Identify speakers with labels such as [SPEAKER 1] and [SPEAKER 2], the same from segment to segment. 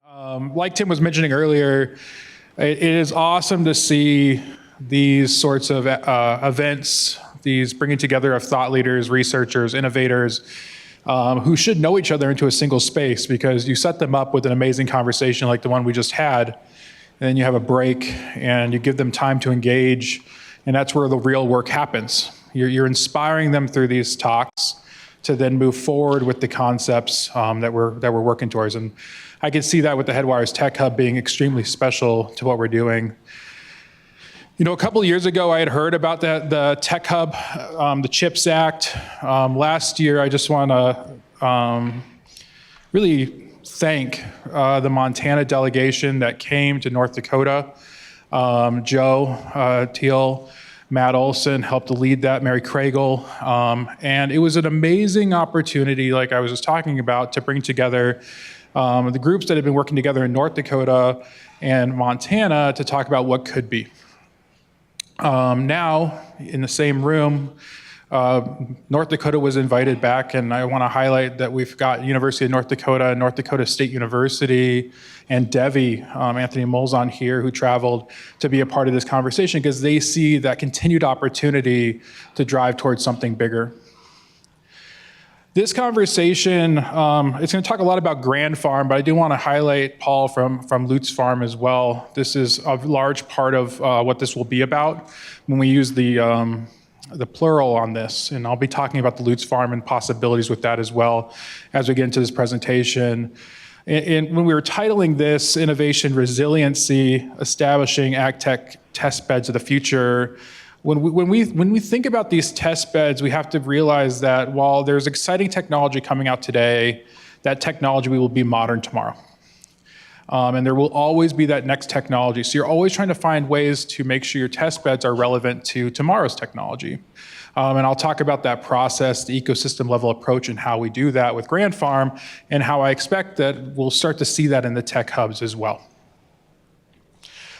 [SPEAKER 1] Like Tim was mentioning earlier, it is awesome to see these sorts of events, these bringing together of thought leaders, researchers, innovators, who should know each other into a single space, because you set them up with an amazing conversation like the one we just had, and then you have a break and you give them time to engage, and that's where the real work happens. You're inspiring them through these talks to then move forward with the concepts that we're working towards. And I can see that with the Headwaters Tech Hub being extremely special to what we're doing. You know, a couple of years ago, I had heard about the Tech Hub, the CHIPS Act. Last year, I just want to really thank the Montana delegation that came to North Dakota. Joe Teal, Matt Olson helped to lead that, Mary Craigle. And it was an amazing opportunity, like I was just talking about, to bring together the groups that have been working together in North Dakota and Montana to talk about what could be. Now, in the same room, North Dakota was invited back, and I want to highlight that we've got University of North Dakota, North Dakota State University, and Devi, Anthony Molzon here, who traveled to be a part of this conversation because they see that continued opportunity to drive towards something bigger. This conversation, it's going to talk a lot about Grand Farm, but I do want to highlight Paul from Lutz Farm as well. This is a large part of what this will be about when we use the plural on this, and I'll be talking about the Lutz Farm and possibilities with that as well as we get into this presentation. And when we were titling this Innovation Resiliency, Establishing Ag Tech Test Beds of the Future, when we think about these test beds, we have to realize that while there's exciting technology coming out today, that technology will be modern tomorrow. And there will always be that next technology. So you're always trying to find ways to make sure your test beds are relevant to tomorrow's technology. And I'll talk about that process, the ecosystem level approach, and how we do that with Grand Farm, and how I expect that we'll start to see that in the tech hubs as well.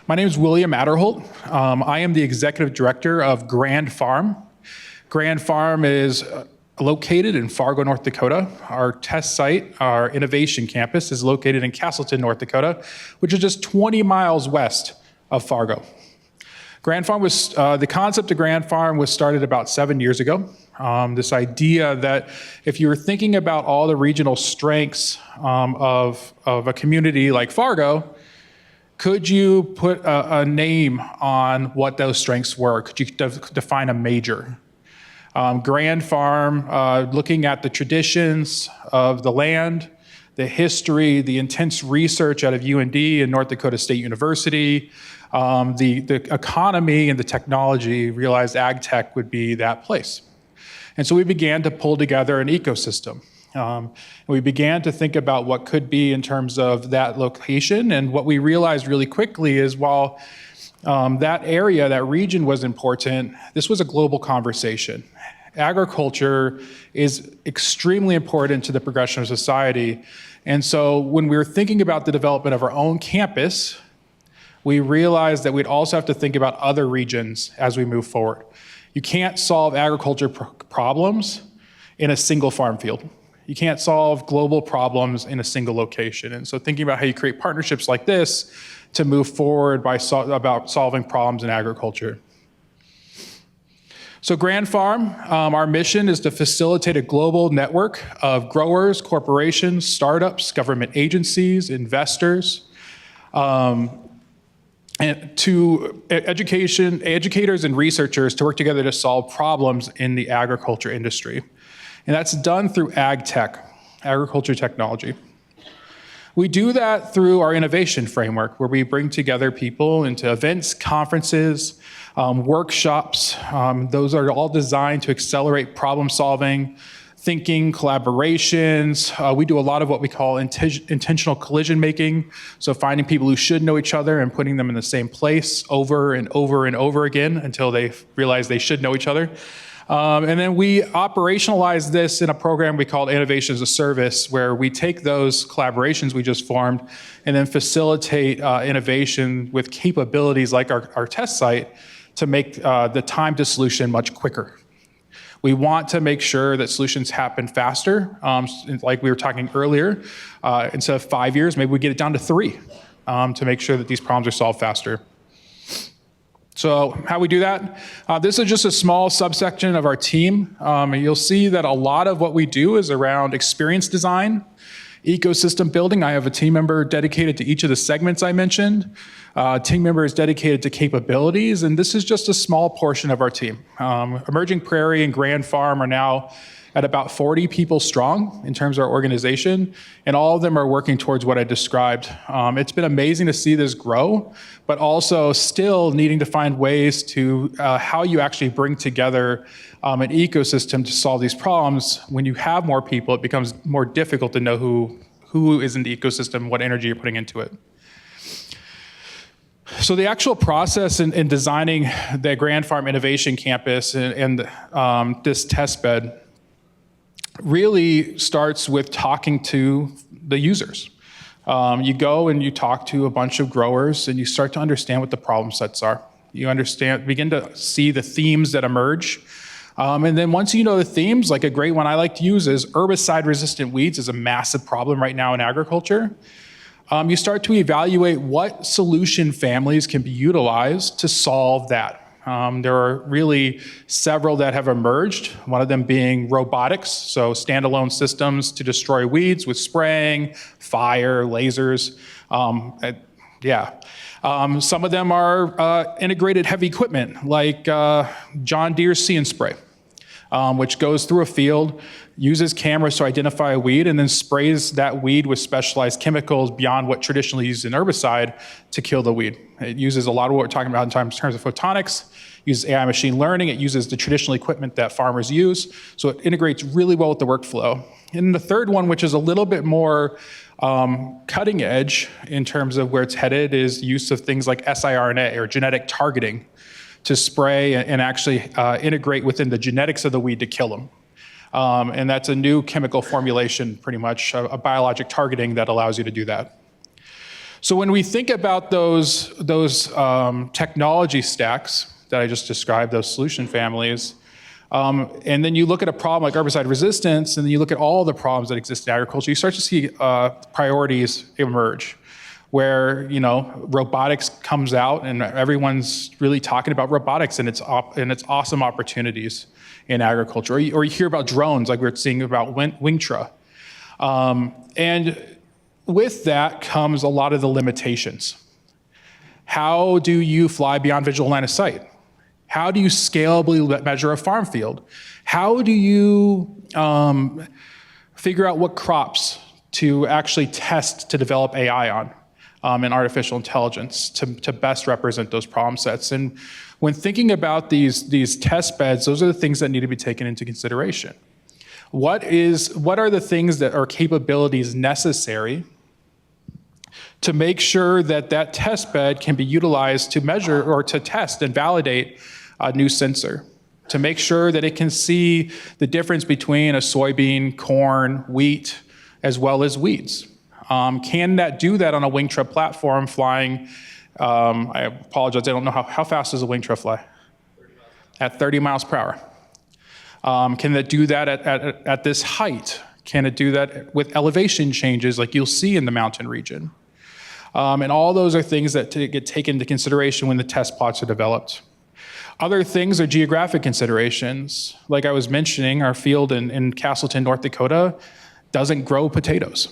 [SPEAKER 1] My name is William Aderholdt. I am the executive director of Grand Farm. Grand Farm is located in Fargo, North Dakota. Our test site, our innovation campus, is located in Castleton, North Dakota, which is just 20 miles west of Fargo. Grand Farm was, the concept of Grand Farm was started about 7 years ago. This idea that if you were thinking about all the regional strengths of a community like Fargo, could you put a name on what those strengths were? Could you define a major? Grand Farm, looking at the traditions of the land, the history, the intense research out of UND and North Dakota State University, the economy and the technology, realized ag tech would be that place. And so we began to pull together an ecosystem. We began to think about what could be in terms of that location, and what we realized really quickly is while that area, that region was important, this was a global conversation. Agriculture is extremely important to the progression of society, and so when we were thinking about the development of our own campus, we realized that we'd also have to think about other regions as we move forward. You can't solve agriculture problems in a single farm field. You can't solve global problems in a single location. And so thinking about how you create partnerships like this to move forward about solving problems in agriculture. So Grand Farm, our mission is to facilitate a global network of growers, corporations, startups, government agencies, investors, and to educators and researchers to work together to solve problems in the agriculture industry. And that's done through ag tech, agriculture technology. We do that through our innovation framework, where we bring together people into events, conferences, workshops. Those are all designed to accelerate problem solving, thinking, collaborations. We do a lot of what we call intentional collision making. So finding people who should know each other and putting them in the same place over and over and over again until they realize they should know each other. And then we operationalize this in a program we call Innovation as a Service, where we take those collaborations we just formed and then facilitate innovation with capabilities like our test site to make the time to solution much quicker. We want to make sure that solutions happen faster. Like we were talking earlier, instead of 5 years, maybe we get it down to 3 to make sure that these problems are solved faster. So how we do that? This is just a small subsection of our team. You'll see that a lot of what we do is around experience design, ecosystem building. I have a team member dedicated to each of the segments I mentioned. Team member is dedicated to capabilities, and this is just a small portion of our team. Emerging Prairie and Grand Farm are now at about 40 people strong in terms of our organization, and all of them are working towards what I described. It's been amazing to see this grow, but also still needing to find ways to how you actually bring together an ecosystem to solve these problems. When you have more people, it becomes more difficult to know who is in the ecosystem, what energy you're putting into it. So the actual process in designing the Grand Farm Innovation Campus and this test bed really starts with talking to the users. You go and you talk to a bunch of growers and you start to understand what the problem sets are. You begin to see the themes that emerge. And then once you know the themes, like a great one I like to use is herbicide-resistant weeds is a massive problem right now in agriculture. You start to evaluate what solution families can be utilized to solve that. There are really several that have emerged, one of them being robotics, so standalone systems to destroy weeds with spraying, fire, lasers. Some of them are integrated heavy equipment like John Deere See & Spray, which goes through a field, uses cameras to identify a weed, and then sprays that weed with specialized chemicals beyond what traditionally used in herbicide to kill the weed. It uses a lot of what we're talking about in terms of photonics, uses AI machine learning, it uses the traditional equipment that farmers use, so it integrates really well with the workflow. And the third one, which is a little bit more cutting edge in terms of where it's headed, is use of things like siRNA or genetic targeting to spray and actually integrate within the genetics of the weed to kill them. And that's a new chemical formulation, pretty much, a biologic targeting that allows you to do that. So when we think about those technology stacks that I just described, those solution families, and then you look at a problem like herbicide resistance, and then you look at all the problems that exist in agriculture, you start to see priorities emerge, where robotics comes out, and everyone's really talking about robotics and its awesome opportunities in agriculture. Or you hear about drones, like we were seeing about Wingtra. And with that comes a lot of the limitations. How do you fly beyond visual line of sight? How do you scalably measure a farm field? How do you figure out what crops to actually test to develop AI on and artificial intelligence to best represent those problem sets? And when thinking about these test beds, those are the things that need to be taken into consideration. What are the things that are capabilities necessary to make sure that that test bed can be utilized to measure or to test and validate a new sensor, to make sure that it can see the difference between a soybean, corn, wheat, as well as weeds? Can that do that on a Wingtra platform flying? I apologize, I don't know how fast does a Wingtra fly? 30 miles. At 30 miles per hour. Can it do that at this height? Can it do that with elevation changes like you'll see in the mountain region? And all those are things that get taken into consideration when the test plots are developed. Other things are geographic considerations. Like I was mentioning, our field in Castleton, North Dakota doesn't grow potatoes.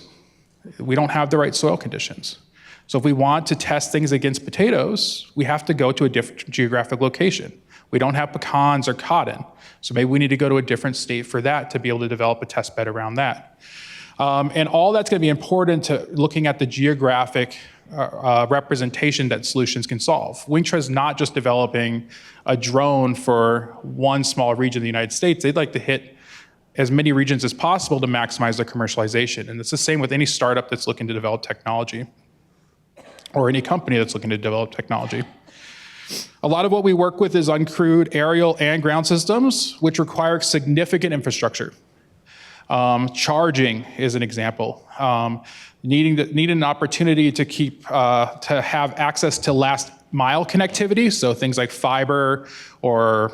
[SPEAKER 1] We don't have the right soil conditions. So if we want to test things against potatoes, we have to go to a different geographic location. We don't have pecans or cotton. So maybe we need to go to a different state for that to be able to develop a test bed around that. And all that's going to be important to looking at the geographic representation that solutions can solve. Wingtra is not just developing a drone for one small region of the United States. They'd like to hit as many regions as possible to maximize their commercialization. And it's the same with any startup that's looking to develop technology, or any company that's looking to develop technology. A lot of what we work with is uncrewed aerial and ground systems, which require significant infrastructure. Charging is an example. Needing an opportunity to have access to last mile connectivity, so things like fiber or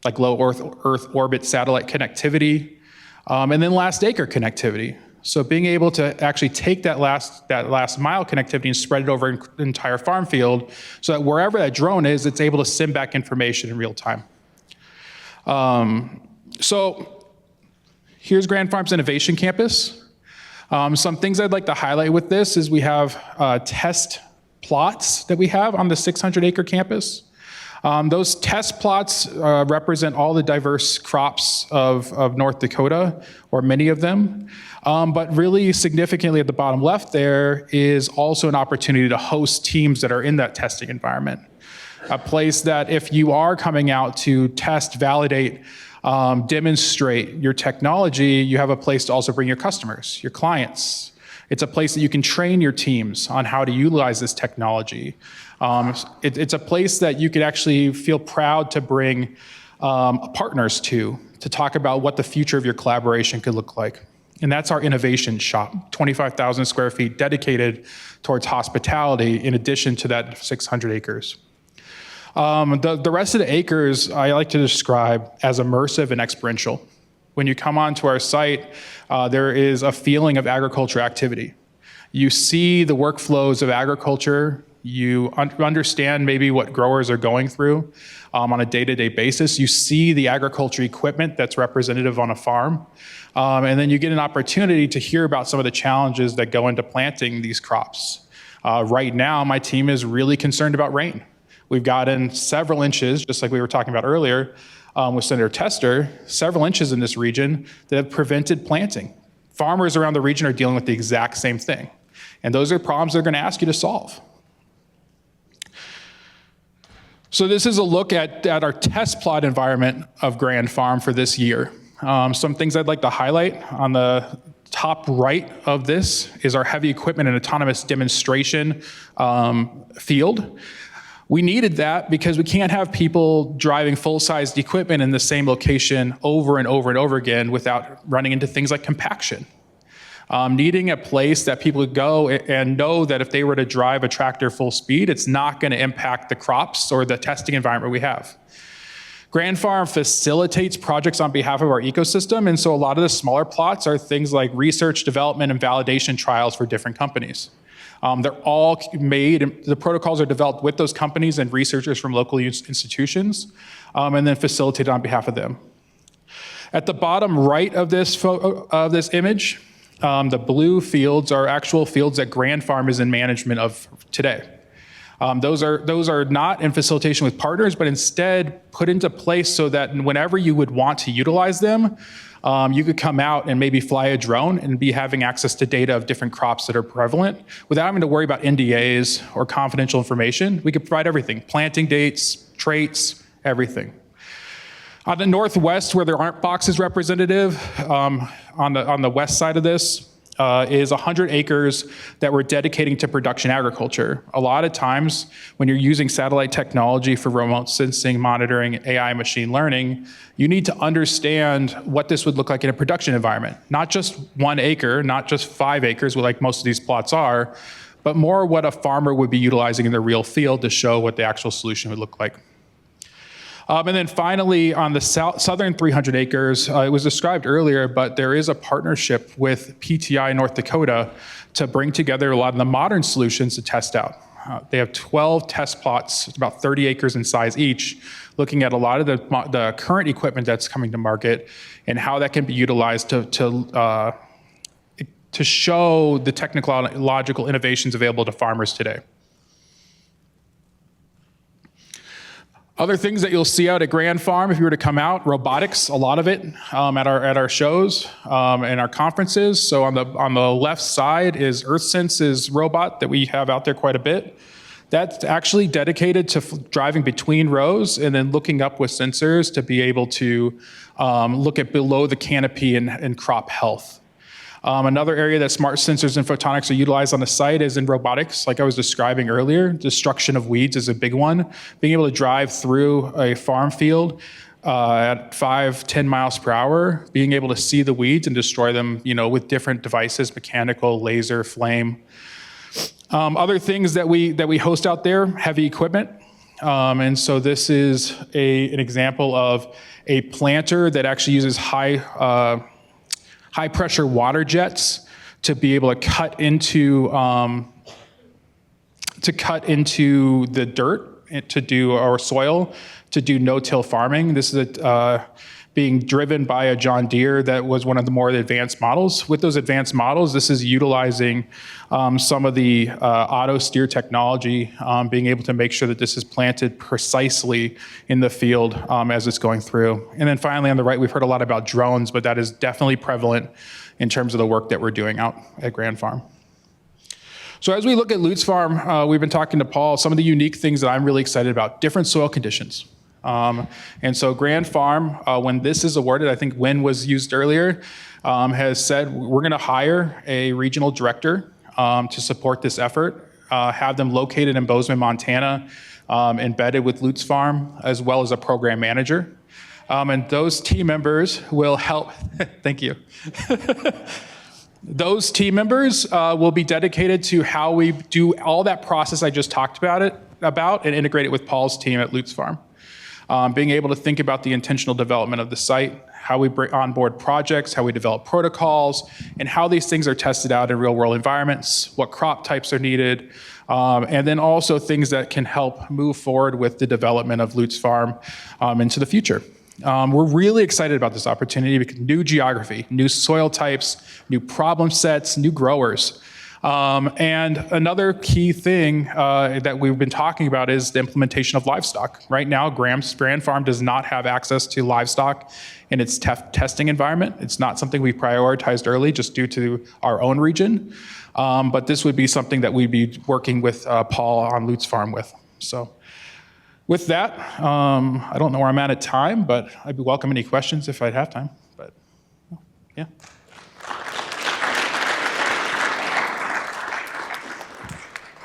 [SPEAKER 1] like low Earth orbit satellite connectivity, and then last acre connectivity. So being able to actually take that last mile connectivity and spread it over an entire farm field so that wherever that drone is, it's able to send back information in real time. So here's Grand Farm's Innovation Campus. Some things I'd like to highlight with this is we have test plots that we have on the 600-acre campus. Those test plots represent all the diverse crops of North Dakota, or many of them. But really significantly at the bottom left there is also an opportunity to host teams that are in that testing environment. A place that if you are coming out to test, validate, demonstrate your technology, you have a place to also bring your customers, your clients. It's a place that you can train your teams on how to utilize this technology. It's a place that you could actually feel proud to bring partners to talk about what the future of your collaboration could look like. And that's our innovation shop, 25,000 square feet dedicated towards hospitality in addition to that 600 acres. The rest of the acres I like to describe as immersive and experiential. When you come onto our site, there is a feeling of agriculture activity. You see the workflows of agriculture. You understand maybe what growers are going through on a day-to-day basis. You see the agriculture equipment that's representative on a farm. And then you get an opportunity to hear about some of the challenges that go into planting these crops. Right now, my team is really concerned about rain. We've gotten several inches, just like we were talking about earlier with Senator Tester, several inches in this region that have prevented planting. Farmers around the region are dealing with the exact same thing. And those are problems they're going to ask you to solve. So this is a look at our test plot environment of Grand Farm for this year. Some things I'd like to highlight on the top right of this is our heavy equipment and autonomous demonstration field. We needed that because we can't have people driving full-sized equipment in the same location over and over and over again without running into things like compaction. Needing a place that people would go and know that if they were to drive a tractor full speed, it's not going to impact the crops or the testing environment we have. Grand Farm facilitates projects on behalf of our ecosystem, and so a lot of the smaller plots are things like research, development, and validation trials for different companies. They're all made, and the protocols are developed with those companies and researchers from local institutions, and then facilitated on behalf of them. At the bottom right of this image, the blue fields are actual fields that Grand Farm is in management of today. Those are not in facilitation with partners, but instead put into place so that whenever you would want to utilize them, you could come out and maybe fly a drone and be having access to data of different crops that are prevalent without having to worry about NDAs or confidential information. We could provide everything, planting dates, traits, everything. On the northwest, where there aren't boxes representative, on the west side of this, is 100 acres that we're dedicating to production agriculture. A lot of times when you're using satellite technology for remote sensing, monitoring, AI, machine learning, you need to understand what this would look like in a production environment. Not just 1 acre, not just 5 acres, like most of these plots are, but more what a farmer would be utilizing in the real field to show what the actual solution would look like. And then finally, on the southern 300 acres, it was described earlier, but there is a partnership with PTI North Dakota to bring together a lot of the modern solutions to test out. They have 12 test plots, about 30 acres in size each, looking at a lot of the current equipment that's coming to market and how that can be utilized to show the technological innovations available to farmers today. Other things that you'll see out at Grand Farm, if you were to come out, robotics, a lot of it at our shows and our conferences. So on the left side is EarthSense's robot that we have out there quite a bit. That's actually dedicated to driving between rows and then looking up with sensors to be able to look at below the canopy and crop health. Another area that smart sensors and photonics are utilized on the site is in robotics, like I was describing earlier. Destruction of weeds is a big one. Being able to drive through a farm field at 5-10 miles per hour, being able to see the weeds and destroy them, with different devices, mechanical, laser, flame. Other things that we host out there, heavy equipment. And so this is an example of a planter that actually uses high pressure water jets to be able to cut into the dirt to do, or soil, to do no-till farming. This is being driven by a John Deere that was one of the more advanced models. With those advanced models, this is utilizing some of the auto steer technology, being able to make sure that this is planted precisely in the field as it's going through. And then finally on the right, we've heard a lot about drones, but that is definitely prevalent in terms of the work that we're doing out at Grand Farm. So as we look at Lutz Farm, we've been talking to Paul, some of the unique things that I'm really excited about, different soil conditions. And so Grand Farm, when this is awarded, I think Win was used earlier, has said we're going to hire a regional director to support this effort, have them located in Bozeman, Montana, embedded with Lutz Farm, as well as a program manager. And those team members will help, thank you. Those team members will be dedicated to how we do all that process I just talked about and integrate it with Paul's team at Lutz Farm. Being able to think about the intentional development of the site, how we bring on board projects, how we develop protocols, and how these things are tested out in real world environments, what crop types are needed, and then also things that can help move forward with the development of Lutz Farm into the future. We're really excited about this opportunity because new geography, new soil types, new problem sets, new growers. And another key thing that we've been talking about is the implementation of livestock. Right now, Grand Farm does not have access to livestock in its testing environment. It's not something we prioritized early just due to our own region. But this would be something that we'd be working with Paul on Lutz Farm with. So with that, I don't know where I'm at time, but I'd be welcome any questions if I'd have time.